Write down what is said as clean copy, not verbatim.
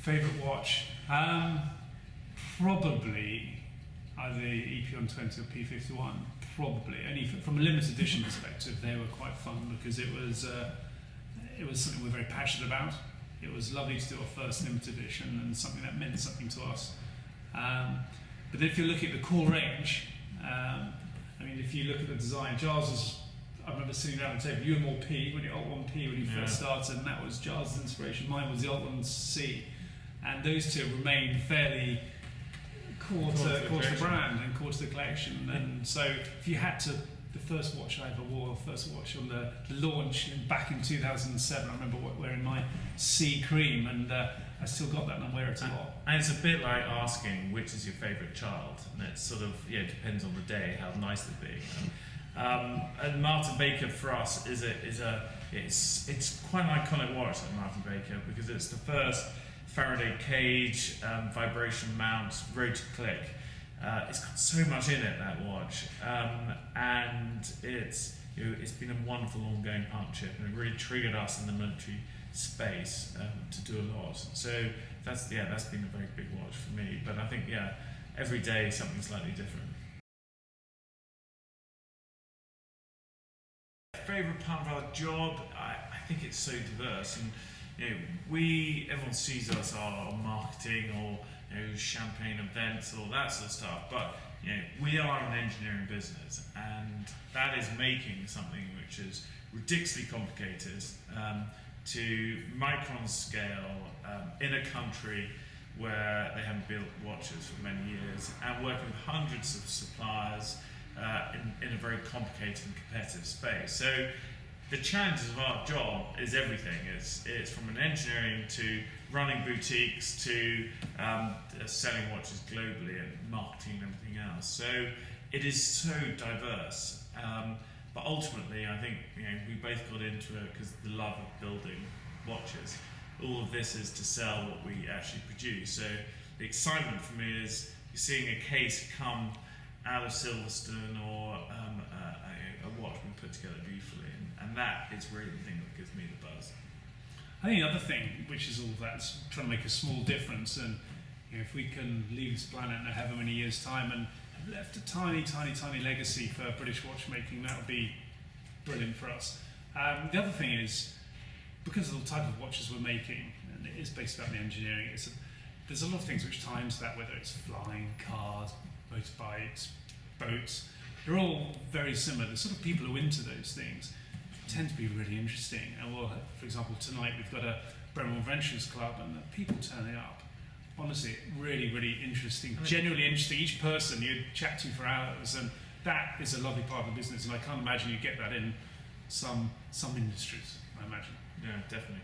Favourite watch? Probably either EP120 or P51. Probably. Only from a limited edition perspective, they were quite fun because it was something we're very passionate about. It was lovely to do our first limited edition and something that meant something to us. But if you look at the core range, I mean, if you look at the design, Giles was, I remember sitting down at the table, you were more P, when you Alt 1P when you first started, and that was Giles' inspiration. Mine was the Alt 1C. And those two remained fairly core to the brand and core to the collection. And so if you had to, the first watch I ever wore, first watch on the launch back in 2007, I remember wearing my C cream, and I still got that and I wear it a lot. And it's a bit like asking which is your favourite child, and it sort of depends on the day how nice they're being. And Martin Baker for us it's quite an iconic watch at Martin Baker because it's the first Faraday cage, vibration mount, rotor click. It's got so much in it, that watch, and it's been a wonderful ongoing partnership, and it really triggered us in the military space to do a lot. So that's been a very big watch for me. But I think every day something slightly different. Favorite part of our job, I think it's so diverse, and everyone sees us our marketing or champagne events, all that sort of stuff, but we are an engineering business, and that is making something which is ridiculously complicated to micron scale in a country where they haven't built watches for many years, and working with hundreds of suppliers in a very complicated and competitive space. So the challenges of our job is everything. It's from an engineering to running boutiques to selling watches globally and marketing and everything else. So it is so diverse. But ultimately, I think we both got into it because the love of building watches. All of this is to sell what we actually produce. So the excitement for me is you're seeing a case come out of Silverstone or a watch we put together beautifully, and that is really the thing that gives me the buzz. I think the other thing, which is all that, is trying to make a small difference, and if we can leave this planet in however many years' time and have left a tiny, tiny, tiny legacy for British watchmaking, that would be brilliant for us. The other thing is, because of the type of watches we're making, and it is based about the engineering, there's a lot of things which tie into that, whether it's flying, cars, motorbikes, boats. They're all very similar. The sort of people who are into those things tend to be really interesting. And for example, tonight we've got a Bremont Ventures Club, and the people turning up, honestly, really, really interesting, genuinely interesting. Each person you chat to for hours, and that is a lovely part of the business, and I can't imagine you get that in some industries, I imagine. Yeah, definitely.